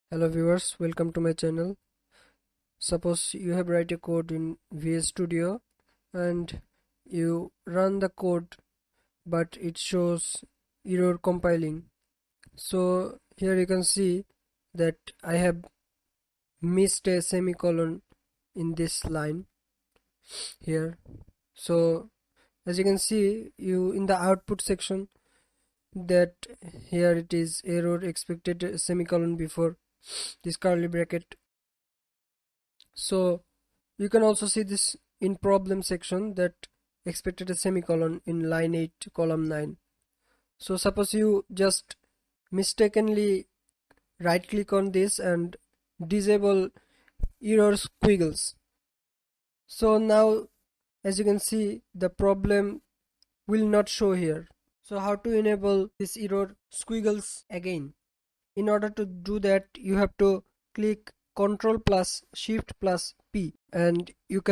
Hello viewers, welcome to my channel. Suppose you have write a code in VS Studio and you run the code but it shows error compiling. So here you can see that I have missed a semicolon in this line here. So as you can see, you in the output section that here it is error expected semicolon before this curly bracket. So you can also see this in problem section that expected a semicolon in line 8 column 9. So suppose you just mistakenly right click on this and disable error squiggles. So now as you can see the problem will not show here. So how to enable this error squiggles again? In order to do that you have to click Ctrl plus Shift plus P and you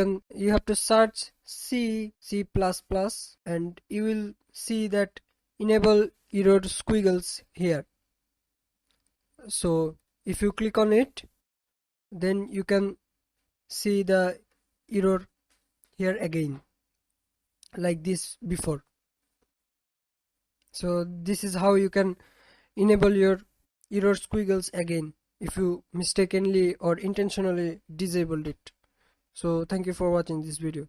have to search C++ and you will see that enable error squiggles here. So if you click on it, then you can see the error here again like this before. So this is how you can enable your error squiggles again if you mistakenly or intentionally disabled it. So thank you for watching this video.